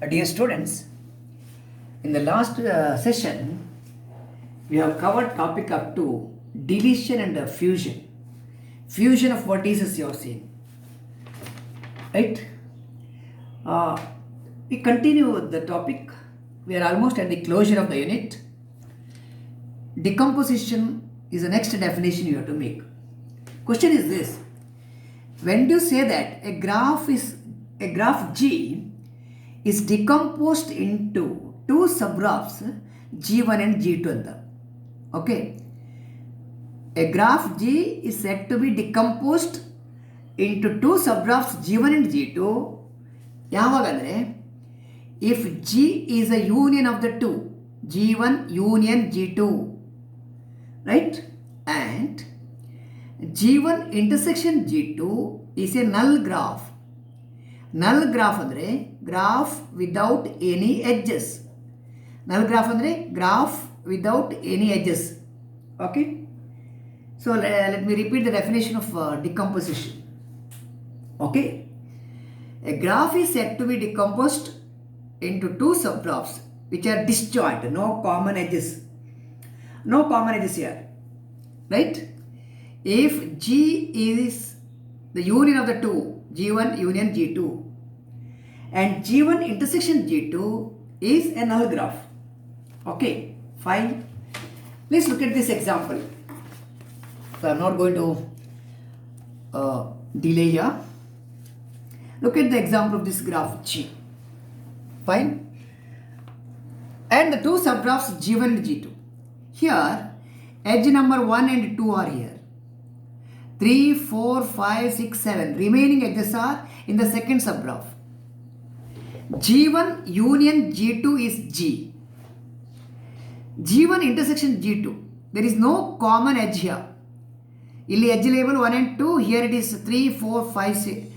Dear students, in the last session, we have covered topic up to deletion and fusion. Fusion of vertices you have seen, right? Uh, we continue with the topic. We are almost at the closure of the unit. Decomposition is the next definition you have to make. Question is this: when do you say that a graph G is decomposed into two subgraphs G1 and G2 anta? Okay, a graph G is said to be decomposed into two subgraphs G1 and G2 ಯಾವಾಗಂದ್ರೆ if G is a union of the two, G1 union G2, right? And G1 intersection G2 is a null graph. Null graph andre graph without any edges. Null graph andre graph without any edges. Okay, so let me repeat the definition of decomposition. Okay, a graph is said to be decomposed into two subgraphs which are disjoint, no common edges. No common edges here, right? If G is the union of the two, G1 union G2, and G1 intersection G2 is a null graph. Okay, fine. Let's look at this example. So I'm not going to delay here. Look at the example of this graph G. Fine. And the two subgraphs G1 and G2. Here, edge number 1 and 2 are here. 3, 4, 5, 6, 7. Remaining edges are in the second subgraph. G1 union G2 is G. G1 intersection G2. There is no common edge here. Illi edge label 1 and 2. Here it is 3, 4, 5, 6.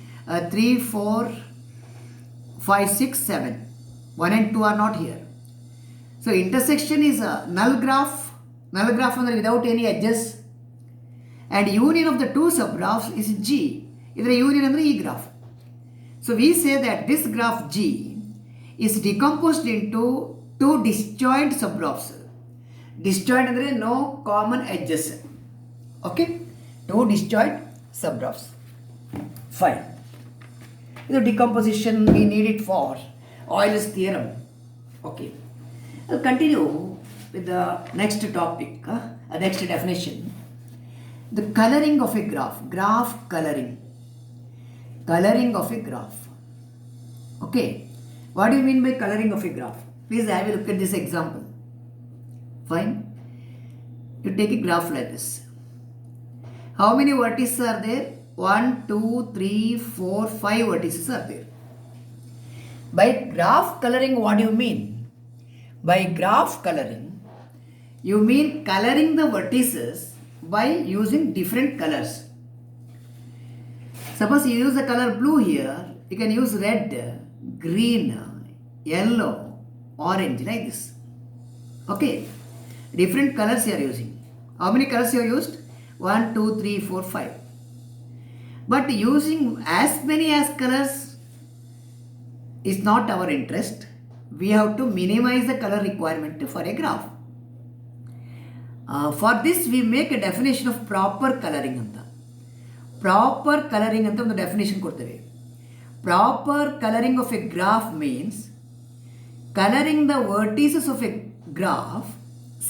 3, 4, 5, 6, 7. 1 and 2 are not here. So intersection is a null graph. Null graph without any edges. And union of the two subgraphs is G. This is union of the graph. So we say that this graph G is decomposed into two disjoint subgraphs. Disjoint is no common edges. Okay? Two disjoint subgraphs. Fine. The decomposition we need it for Euler's theorem. Okay. I'll continue with the next topic, next definition. The coloring of a graph. Graph coloring. Coloring of a graph. Okay. What do you mean by coloring of a graph? Please have a look at this example. Fine. You take a graph like this. How many vertices are there? 1, 2, 3, 4, 5 vertices are there. By graph coloring, what do you mean? By graph coloring, you mean coloring the vertices by using different colors. Suppose you use the color blue here, you can use red, green, yellow, orange, like this. Okay, different colors you are using. How many colors you have used? 1, 2, 3, 4, 5. But using as many as colors is not our interest. We have to minimize the color requirement for a graph. For this, we make a definition of proper coloring. Proper coloring anta ಒಂದು definition ಕೊಡ್ತೇವೆ. Proper coloring of a graph means coloring the vertices of a graph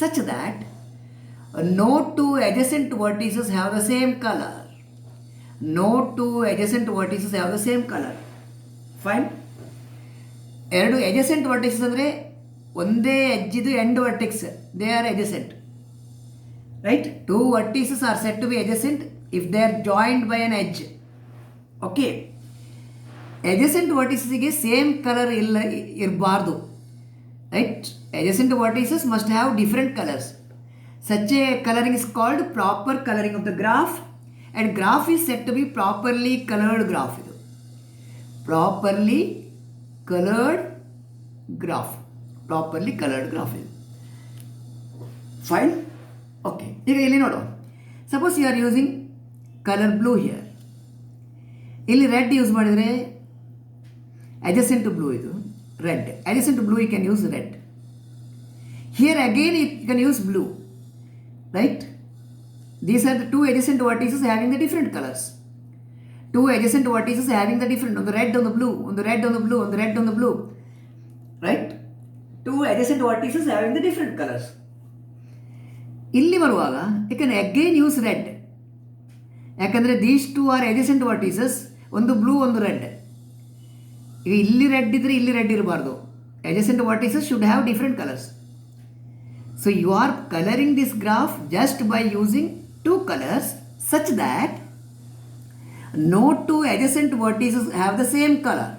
such that no two adjacent vertices have the same color. No two adjacent vertices have the same color. Fine. ಎರಡು adjacent vertices ಅಂದರೆ ಒಂದೇ ಎಡ್ಜಿದು end vertex, they are adjacent. Right? Two vertices are said to be adjacent if they are joined by an edge. Okay. Adjacent vertices ಗೆ same color ಇರಬಾರ್ದು. Right? Adjacent vertices must have different colors. Such a coloring is called proper coloring of the graph, and graph is said to be properly colored graph. Properly colored graph. Properly colored graph. Fine? Okay. ಈಗ ಇಲ್ಲಿ ನೋಡು. Suppose you are using color blue here. ಇಲ್ಲಿ red use ಮಾಡಿದರೆ adjacent to blue ಇದು. red. Adjacent to blue you can use red. Here again you can use blue, right? These are the two adjacent vertices having the different colors. Two adjacent vertices having the different, on the red, on the blue, on the red, on the blue, on the red, on the blue, right? Two adjacent vertices having the different colors. ಇಲ್ಲಿ ಬರುವಾಗ you can again use red. ಯಾಕಂದರೆ these two are adjacent vertices, ಒಂದು blue ಒಂದು red. ಈಗ ಇಲ್ಲಿ red ಇದ್ರೆ ಇಲ್ಲಿ red ಇರಬಾರ್ದು. Adjacent vertices should have different colors. So you are coloring this graph just by using two colors such that no two adjacent vertices have the same color.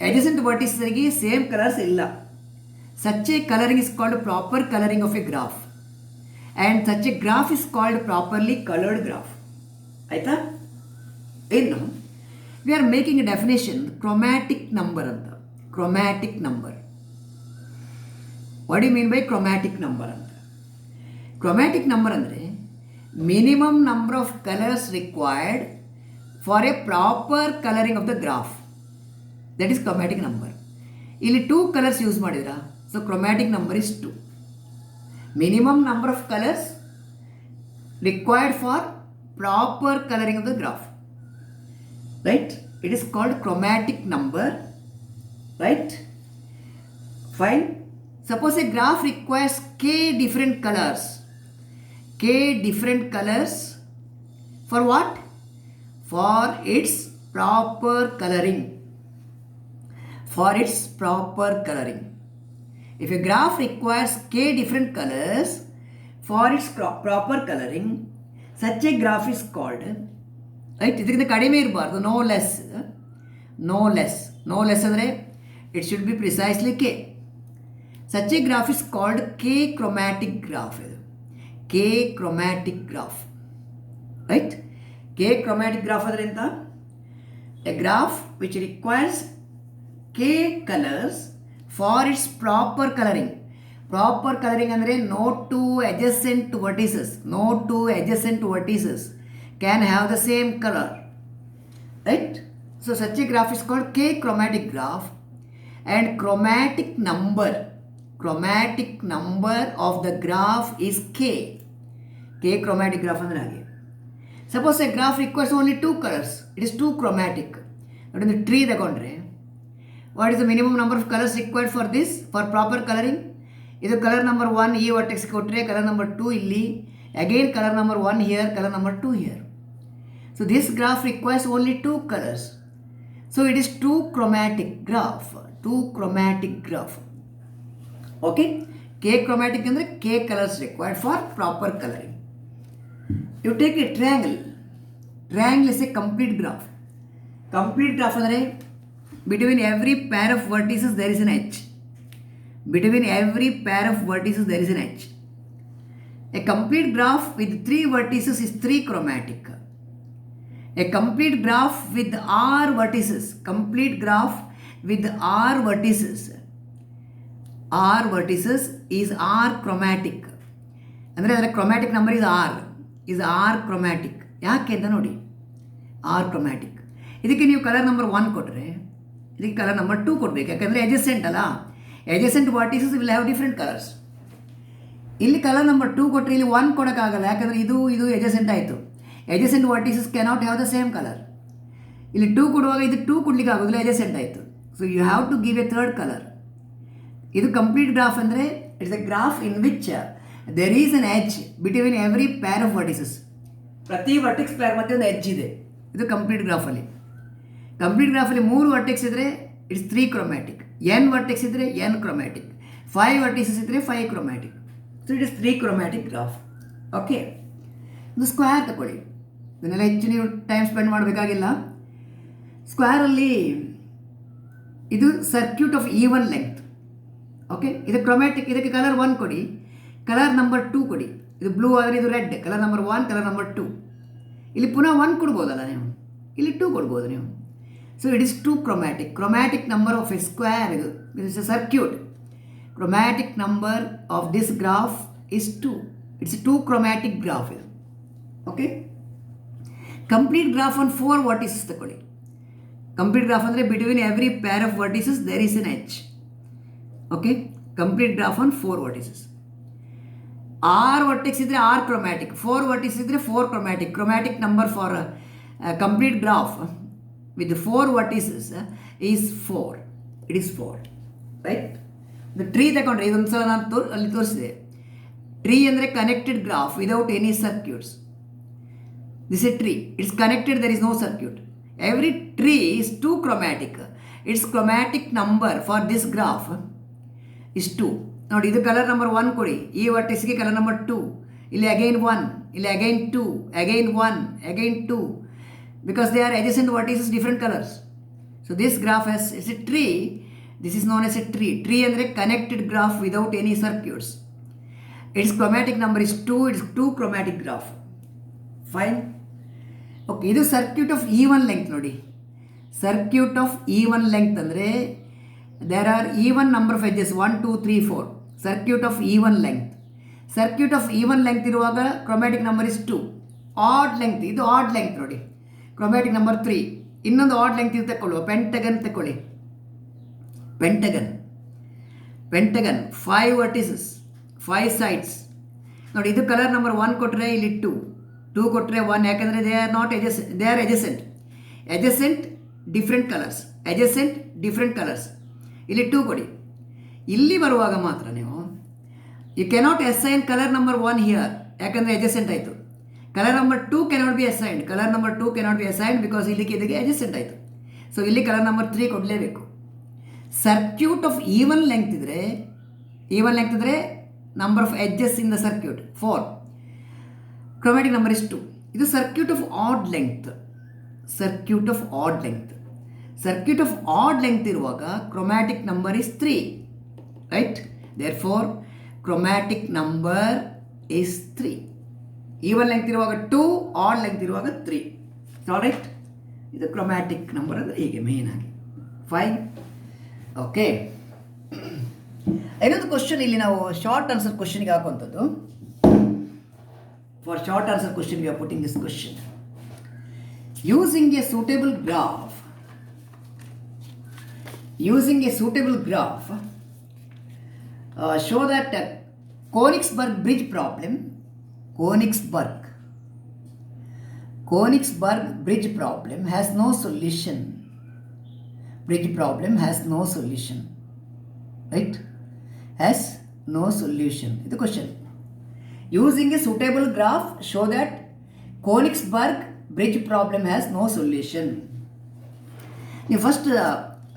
Adjacent vertices ಗೆ same colors ಇಲ್ಲ. Such a coloring is called proper coloring of a graph, and such a graph is called properly colored graph. ಆಯ್ತಾ? ಇನ್ನು we are making a definition, chromatic number ಅಂತ. Chromatic number. What do you mean by chromatic number ಅಂತ? Chromatic number ಅಂದರೆ minimum number of colors required for a proper coloring of the graph. That is chromatic number. ಇಲ್ಲಿ 2 colors use ಮಾಡಿದ್ರಾ, so chromatic number is 2. Minimum number of colors required for proper coloring of the graph, right? It is called chromatic number, right? Fine. Suppose a graph requires k different colors. K different colors for what? For its proper coloring. For its proper coloring. If a graph requires k different colors for its proper coloring, such a graph is called, right? ಇದಕ್ಕಿಂತ ಕಡಿಮೆ ಇರಬಾರ್ದು, no less. No less. No less ಅಂದರೆ it should be precisely k. Such a graph is called k chromatic graph. K chromatic graph, right? K chromatic graph ಅಂದರೆ ಎಂತ? A graph which requires k colors for its proper coloring. Proper coloring ಅಂದರೆ no two adjacent vertices, no two adjacent vertices can have the same color, right? So such a graph is called k chromatic graph, and chromatic number of the graph is k. K chromatic graph ಅಂದರೆ ಹಾಗೆ. Suppose a graph requires only 2 colors, it is too chromatic. But in the tree ತಗೊಂಡ್ರೆ, what is the minimum number of colors required for this, for proper coloring? ಇದು colour number 1 ಈ vertex ಕೊಟ್ಟರೆ, colour number 2 ಇಲ್ಲಿ, again colour number 1 here, colour number 2 here. So this graph requires only 2 colours. So it is two chromatic graph. Two chromatic graph. Okay, K chromatic ಅಂದರೆ K colours required for proper colouring. You take a triangle. Triangle is a complete graph. Complete graph ಅಂದರೆ between every pair of vertices there is an edge. Between every pair of vertices there is an edge. A complete graph with 3 vertices is 3 chromatic. A complete graph with r vertices, complete graph with r vertices is r chromatic. ಅಂದರೆ ಅದರ chromatic number is r chromatic. ಯಾಕೆ ಅಂತ ನೋಡಿ, r chromatic. ಇದಕ್ಕೆ ನೀವು colour number 1 ಕೊಟ್ಟರೆ ಇದಕ್ಕೆ colour number 2 ಕೊಡಬೇಕು, ಯಾಕಂದರೆ ಎಜಸೆಂಟ್ ಅಲ್ಲ. Adjacent vertices will have different colours. ಇಲ್ಲಿ ಕಲರ್ ನಂಬರ್ 2 ಕೊಟ್ಟರೆ ಇಲ್ಲಿ 1 ಕೊಡೋಕ್ಕಾಗಲ್ಲ, ಯಾಕಂದರೆ ಇದು ಎಜಸೆಂಟ್ ಆಯಿತು. Adjacent vertices cannot have the same colour. ಇಲ್ಲಿ 2 ಕೊಡುವಾಗ ಇದು 2 ಕೊಡಲಿಕ್ಕೆ ಆಗೋದಿಲ್ಲ, ಎಜಸೆಂಟ್ ಆಯಿತು. So you have to give a third colour. ಇದು ಕಂಪ್ಲೀಟ್ ಗ್ರಾಫ್ ಅಂದರೆ it's a graph in which there is an edge between every pair of vertices. ಪ್ರತಿ vertex pair ಮಧ್ಯೆ ಒಂದು ಎಡ್ಜ್ ಇದೆ. ಇದು ಕಂಪ್ಲೀಟ್ ಗ್ರಾಫಲ್ಲಿ. ಕಂಪ್ಲೀಟ್ ಗ್ರಾಫಲ್ಲಿ 3 ವರ್ಟೆಕ್ಸ್ ಇದ್ದರೆ it's 3 chromatic. n vertex ಇದ್ದರೆ n chromatic. 5 vertices ಇದ್ದರೆ 5 chromatic. So it is 3 chromatic graph. Okay, ಒಂದು square ತಗೊಳ್ಳಿ. ಇದನ್ನೆಲ್ಲ ಹೆಚ್ಚು ನೀವು ಟೈಮ್ ಸ್ಪೆಂಡ್ ಮಾಡಬೇಕಾಗಿಲ್ಲ. ಸ್ಕ್ವೇರಲ್ಲಿ ಇದು circuit of even length. Okay, ಇದು ಕ್ರೊಮ್ಯಾಟಿಕ್. ಇದಕ್ಕೆ ಕಲರ್ 1 ಕೊಡಿ, ಕಲರ್ ನಂಬರ್ 2 ಕೊಡಿ. ಇದು ಬ್ಲೂ ಆದರೆ ಇದು red, colour number 1, colour number 2. ಇಲ್ಲಿ ಪುನಃ 1 ಕೊಡ್ಬೋದಲ್ಲ ನೀವು, ಇಲ್ಲಿ 2 ಕೊಡ್ಬೋದು ನೀವು. So it is 2 chromatic. Chromatic number of a square, ಇದು is a circuit. Chromatic number of this graph is 2. It's 2 chromatic graph ಇದು. Okay, complete graph on 4 vertices ತಗೊಳ್ಳಿ. Complete graph ಅಂದರೆ between every pair of vertices there is an edge. Okay, complete graph on 4 vertices. 6 vertex ಇದ್ದರೆ 6 chromatic, 4 vertices ಇದ್ದರೆ 4 chromatic. Chromatic number for complete graph with 4 vertices is 4. It is 4, right? ಇದು tree ತಗೊಂಡ್ರೆ ಇದೊಂದು ಸಲ ನಾನು ಅಲ್ಲಿ ತೋರಿಸಿದೆ. ಟ್ರೀ ಅಂದರೆ connected graph without any circuits. This a tree, it's connected, there is no circuit. Every tree is 2 chromatic. Its chromatic number for this graph is 2. ನೋಡಿ, ಇದು ಕಲರ್ ನಂಬರ್ 1 ಕೊಡಿ, ಈ ವರ್ಟಿಸ್ಗೆ ಕಲರ್ ನಂಬರ್ 2, ಇಲ್ಲಿ ಅಗೈನ್ 1, ಇಲ್ಲಿ again 2, again 1, again 2, because they are adjacent vertices, different colors. So this graph has is a tree. This is known as a tree. Tree ಅಂದರೆ connected graph without any circuits. Its chromatic number is 2. It's 2 chromatic graph. Fine. Okay, ಇದು circuit of even length. ನೋಡಿ, circuit of even length ಅಂದರೆ there are even number of edges 1 2 3 4. Circuit of even length. Circuit of even length ಇರುವಾಗ chromatic number is 2. Odd length, ಇದು odd length ನೋಡಿ, chromatic number 3. ಇನ್ನೊಂದು odd length ಇದು ತಗೊಳ್ಳುವ, pentagon ತಗೊಳ್ಳಿ. Pentagon 5 vertices, 5 sides. ನೋಡಿ, ಇದು ಕಲರ್ ನಂಬರ್ 1 ಕೊಟ್ಟರೆ ಇಲ್ಲಿ 2 ಕೊಟ್ಟರೆ 1, ಯಾಕಂದರೆ they are not adjacent, they are adjacent different colours, adjacent different colours. ಇಲ್ಲಿ 2 ಕೊಡಿ. ಇಲ್ಲಿ ಬರುವಾಗ ಮಾತ್ರ ನೀವು you cannot assign colour number 1 here, ಯಾಕಂದರೆ ಎಜೆಸೆಂಟ್ ಆಯಿತು. Colour number 2 cannot be assigned, colour number 2 cannot be assigned because ಇಲ್ಲಿಗೆ ಇದಕ್ಕೆ ಎಜೆಸೆಂಟ್ ಆಯಿತು. ಸೊ ಇಲ್ಲಿ ಕಲರ್ ನಂಬರ್ 3 ಕೊಡಲೇಬೇಕು. ಸರ್ಕ್ಯೂಟ್ ಆಫ್ ಈವನ್ ಲೆಂತ್ ಇದ್ದರೆ number of edges in the circuit 4. Chromatic number is 2. ಇದು circuit of odd length. Circuit of odd length ಇರುವಾಗ chromatic number is 3, right? Therefore chromatic number is 3. Even length ಇರುವಾಗ 2, odd length ಇರುವಾಗ 3. Right? ಇದು chromatic number ಅಂದರೆ ಹೀಗೆ main ಆಗಿ. Fine. Okay, ಇನ್ನೊಂದು question ಇಲ್ಲಿ ನಾವು ಶಾರ್ಟ್ ಆನ್ಸರ್ ಕ್ವಶನ್ಗೆ ಹಾಕುವಂಥದ್ದು. For short answer question, we are putting this question. Using a suitable graph, show that Königsberg bridge problem has no solution. Right? Has no solution. This is the question. Using a suitable graph, show that Königsberg bridge problem has no solution. ನೀವು first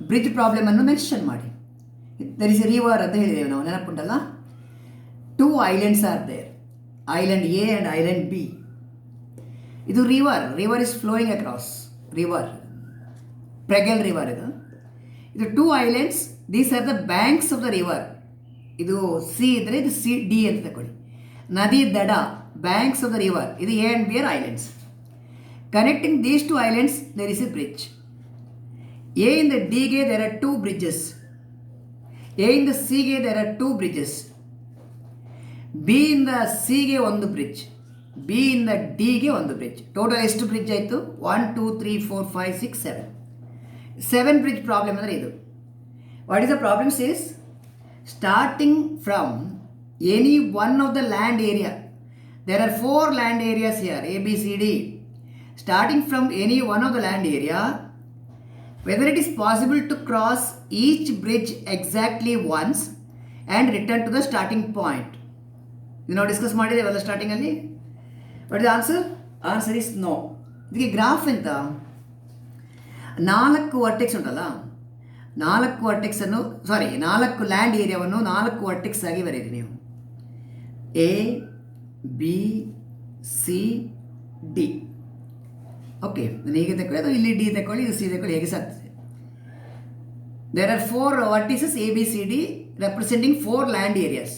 bridge ಪ್ರಾಬ್ಲಮನ್ನು mention ಮಾಡಿ. There is a river ಅಂತ ಹೇಳಿದ್ದೇವೆ ನಾವು, ನೆನಪುಂಟಲ್ಲ? 2 islands are there, island A and island B. ಇದು river is flowing across, Pregel river ಇದು 2 islands. These are the banks of the river. ಇದು ಸಿ ಇದ್ದರೆ ಇದು ಸಿ ಡಿ ಅಂತ ತಗೊಳ್ಳಿ. ನದಿ ದಡ, ಬ್ಯಾಂಕ್ಸ್ ಆಫ್ ದ ರಿವರ್, ಇದು A and B are islands. Connecting these 2 islands there is A bridge. A ಇಂದ ಡಿಗೆ ದೇರ್ ಆರ್ 2 ಬ್ರಿಡ್ಜಸ್, ಎ ಇಂದ ಸಿಗೆ ದೇರ್ ಆರ್ 2 ಬ್ರಿಡ್ಜಸ್, ಬಿ ಇಂದ ಸಿಗೆ 1 ಬ್ರಿಡ್ಜ್, ಬಿ ಇಂದ ಡಿಗೆ 1 ಬ್ರಿಡ್ಜ್. ಟೋಟಲ್ ಎಷ್ಟು ಬ್ರಿಡ್ಜ್ ಆಯಿತು? 1 2 3 4 5 6 7 ಬ್ರಿಡ್ಜ್ ಪ್ರಾಬ್ಲಮ್ ಅಂದರೆ ಇದು. What is the problem says? Starting from any one of the land area, there are 4 land areas here, A, B, C, D. Starting from any one of the land area, whether it is possible to cross each bridge exactly once and return to the starting point. You know, discuss ಮಾಡಿದ್ದೇವಲ್ಲ ಸ್ಟಾರ್ಟಿಂಗಲ್ಲಿ. What is the answer? Answer is no. ಇದಕ್ಕೆ graph ಅಂತ 4 vertex ಉಂಟಲ್ಲ, 4 ವರ್ಟೆಕ್ಸನ್ನು, 4 land ಏರಿಯಾವನ್ನು 4 vertex ಆಗಿ ಬರೀರಿ ನೀವು. A, B, C, D. Okay, ನಾನು ಹೀಗೆ ತಗೊಳ್ಳಿ, ಅಥವಾ ಇಲ್ಲಿ ಡಿ ತಗೊಳ್ಳಿ, ಇದು ಸಿ ತಗೊಳ್ಳಿ, ಹೇಗೆ ಸಾಧ್ತದೆ. There are 4 vertices A B C D representing 4 land areas.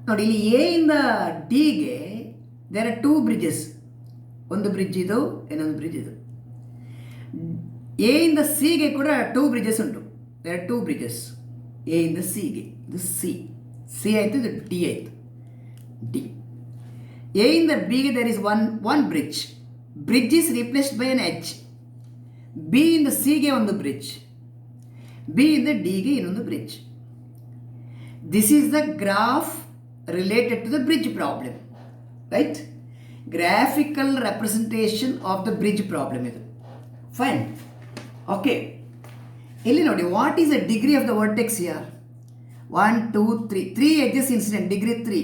ನೋಡಿ, ಇಲ್ಲಿ ಎ ಇಂದ ಡಿಗೆ ದೇರ್ ಆರ್ 2 ಬ್ರಿಡ್ಜಸ್. ಒಂದು ಬ್ರಿಡ್ಜ್ ಇದು, ಇನ್ನೊಂದು ಬ್ರಿಡ್ಜ್ ಇದು. ಎ ಇಂದ ಸಿಗೆ ಕೂಡ 2 ಬ್ರಿಡ್ಜಸ್ ಉಂಟು. ದೇರ್ ಆರ್ 2 ಬ್ರಿಡ್ಜಸ್ ಎ ಇಂದ ಸಿಗೆ. ಇದು ಸಿ ಆಯಿತು, ಇದು ಡಿ ಆಯಿತು. ಡಿ. ಎ ಇಂದ ಬಿಗೆ there is one bridge. Bridge is replaced by an edge. B ಇಂದ ಸಿಗೆ ಒಂದು ಬ್ರಿಡ್ಜ್, ಬಿ ಇಂದ ಡಿಗೆ ಇನ್ನೊಂದು bridge. This is the graph related to the bridge problem, right? Graphical representation of the bridge problem ಇದು. Fine. Okay, ಇಲ್ಲಿ ನೋಡಿ, what is the degree of the vertex here? 1 2 3 3 edges incident, degree 3.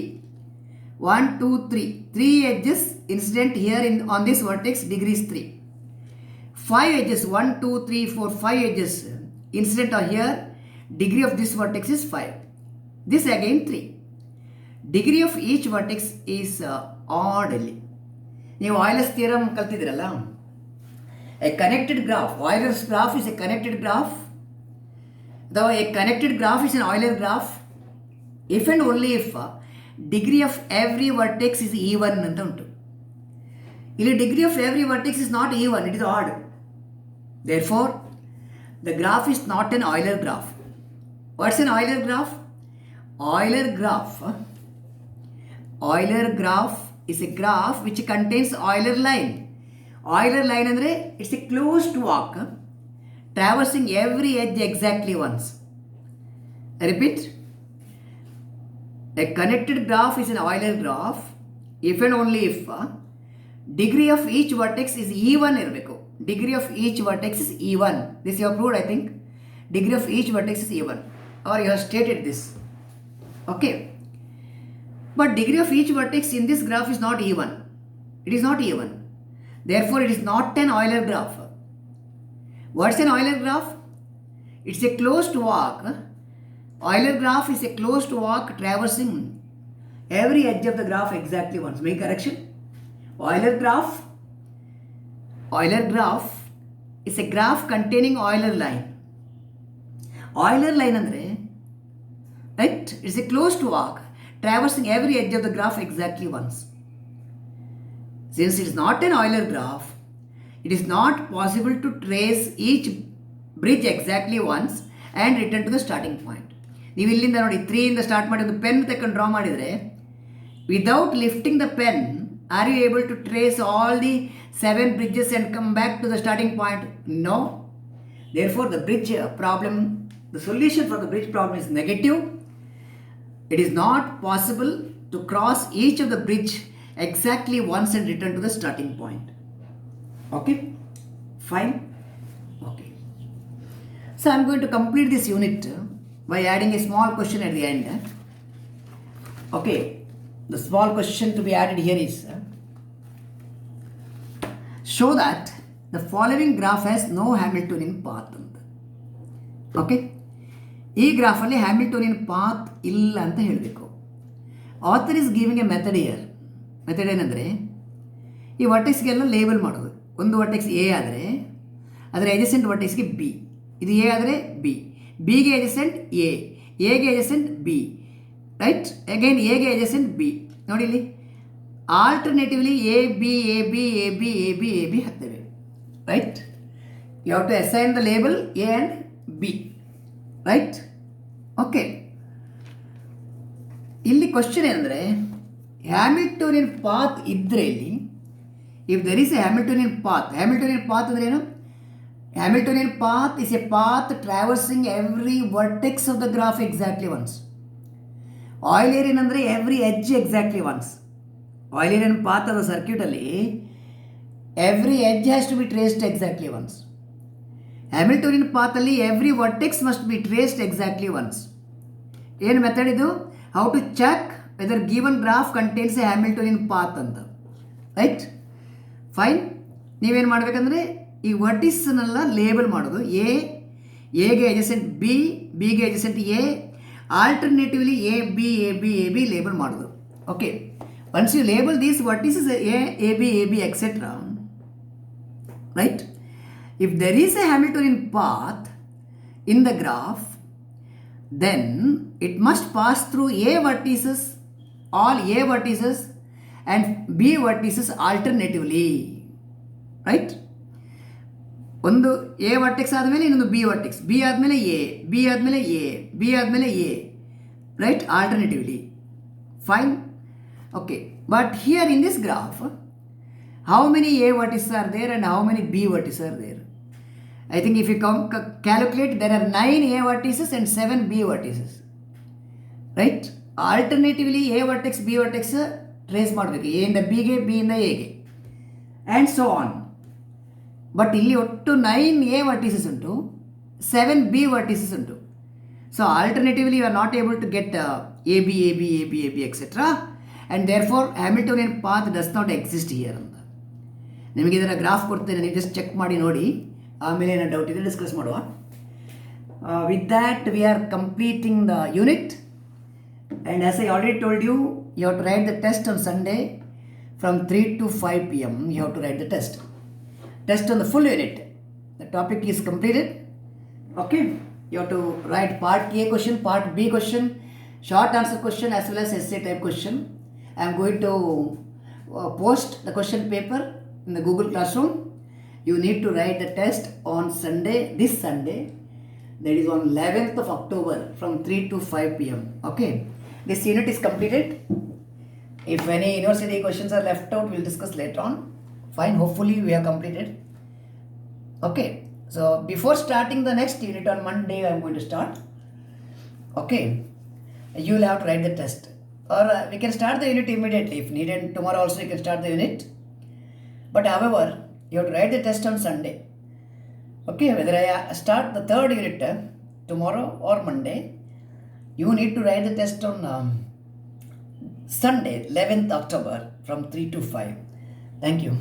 1 2 3 3 edges incident here on this vertex, degree is 3. 5 edges, 1 2 3 4 5 edges incident are here, degree of this vertex is 5. This again 3. Degree of each vertex is odd. ನೀವು Euler's theorem ಕಲ್ತಿದ್ದೀರಲ್ಲ, a connected graph, Euler's graph is a connected graph. Though a connected graph is an Euler graph if and only if degree of every vertex is even ಅಂತ ಉಂಟು. ಇಲ್ಲಿ degree of every vertex is not even, it is odd. Therefore, the graph is not an Euler graph. What's an Euler graph? Euler graph is a graph which contains Euler line. Euler line ಅಂದರೆ it's a closed walk traversing every edge exactly once. I repeat, a connected graph is an Euler graph if and only if degree of each vertex is even ಇರಬೇಕು. Degree of each vertex is even. This you have proved, I think. Degree of each vertex is even, or you have stated this. Okay, but degree of each vertex in this graph is not even. It is not even. Therefore, it is not an Euler graph. What's an Euler graph? It's a closed walk. Euler graph is a closed walk traversing every edge of the graph exactly once. Make correction. Euler graph is a graph containing Euler line. Euler line andre, right? It's a closed walk traversing every edge of the graph exactly once. Since it is not an Euler graph, it is not possible to trace each bridge exactly once and return to the starting point. ನೀವು ಇಲ್ಲಿಂದ ನೋಡಿ 3 ಇಂದ start ಮಾಡಿ ಒಂದು pen ತಗೊಂಡು draw ಮಾಡಿದರೆ, without lifting the pen are you able to trace all the 7 bridges and come back to the starting point? No. Therefore, the bridge problem, the solution for the bridge problem is negative. It is not possible to cross each of the bridge exactly once and return to the starting point. Okay, fine. Okay, so I'm going to complete this unit by adding a small question at the end. Okay, the small question to be added here is show that the following graph has no Hamiltonian path. Okay, ಈ ಗ್ರಾಫಲ್ಲಿ Hamiltonian path ಇಲ್ಲ ಅಂತ ಹೇಳಬೇಕು. Author is giving A method here. Method ಏನಂದರೆ, ಈ ವರ್ಟೆಕ್ಸ್ಗೆಲ್ಲ label ಮಾಡೋದು. ಒಂದು vertex A ಆದರೆ ಅದರ ಎಜಸೆಂಟ್ ವರ್ಟೆಕ್ಸ್ಗೆ ಬಿ, ಇದು ಎ ಆದರೆ ಬಿ, ಬಿಗೆ ಎಜಸೆಂಟ್ ಎಗೆ ಎಜಸೆಂಟ್ ಬಿ, ರೈಟ್? ಅಗೈನ್ ಎಗೆ ಎಜಸೆಂಟ್ ಬಿ. ನೋಡಿ ಇಲ್ಲಿ alternatively A B A B A B A B A B ಹಾಕ್ತೇವೆ, right? You have to assign the label A and B, right? Okay, ಇಲ್ಲಿ question ಏನಂದರೆ, Hamiltonian path ಇದ್ದರೆ ಇಲ್ಲಿ, if there is a Hamiltonian path ಅಂದರೆ ಏನು? Hamiltonian path is a path traversing every vertex of the graph exactly once. Eulerian ಅಂದರೆ every edge exactly once. Eulerian path of the circuit ಅಲ್ಲಿ every edge has to be traced exactly once. Hamiltonian path ಅಲ್ಲಿ every vertex must be traced exactly once. ಏನು method ಇದು? How to check whether given graph contains a Hamiltonian path ಅಂತ, right? Fine. ನೀವೇನು ಮಾಡಬೇಕಂದ್ರೆ ಈ ವರ್ಟಿಸ್ನೆಲ್ಲ label ಮಾಡೋದು. ಎಗೆ adjacent B, ಬಿಗೆ adjacent A, alternatively A B A B A B label ಮಾಡೋದು. Okay, once you label these vertices A B etcetera, right? If there is a Hamiltonian path in the graph, then it must pass through A vertices, all A vertices and B vertices alternatively, right? ಒಂದು A vertex ಆದಮೇಲೆ ಇನ್ನೊಂದು B vertex, B ಆದಮೇಲೆ A, B ಆದಮೇಲೆ A, B ಆದಮೇಲೆ A, right? Alternatively. Fine. Okay, but here in this graph, how many A vertices are there and how many B vertices are there? I think if you calculate, there are 9 A vertices and 7 B vertices. Right? Alternatively, A vertex, B vertex trace ಮಾಡಬೇಕು. A ಇಂದ B ಗೆ, B ಇಂದ A ಗೆ. And so on. But ಇಲ್ಲಿ ಒಟ್ಟು 9 A vertices ಉಂಟು, 7 B vertices ಉಂಟು. So alternatively, you are not able to get AB, AB, AB, AB, etc. And therefore, Hamiltonian path does not exist here. ಅಂತ ನಿಮಗೆ ಇದರ graph ಕೊಡ್ತೇನೆ, ನೀವು ಜಸ್ಟ್ ಚೆಕ್ ಮಾಡಿ ನೋಡಿ, ಆಮೇಲೆ ಏನೋ ಡೌಟ್ ಇದೆ ಡಿಸ್ಕಸ್ ಮಾಡುವ. With that, we are completing the unit. And as I already told you, you have to write the test on Sunday from 3 to 5 p.m. You have to write the test. Test on the full unit. The topic is completed. Okay. You have to write part A question, part B question, short answer question as well as essay type question. I am going to post the question paper in the Google Classroom. You need to write the test on Sunday, this Sunday. That is on 11th of October from 3 to 5 p.m. Okay. This unit is completed. If any university questions are left out, we'll discuss later on. Fine. Hopefully we have completed. Okay. So before starting the next unit on Monday, I am going to start. Okay. You will have to write the test. Or we can start the unit immediately if needed. Tomorrow also you can start the unit. But however, you have to write the test on Sunday. Okay. Whether I start the third unit tomorrow or Monday, you need to write the test on Sunday, 11th October from 3 to 5. Thank you.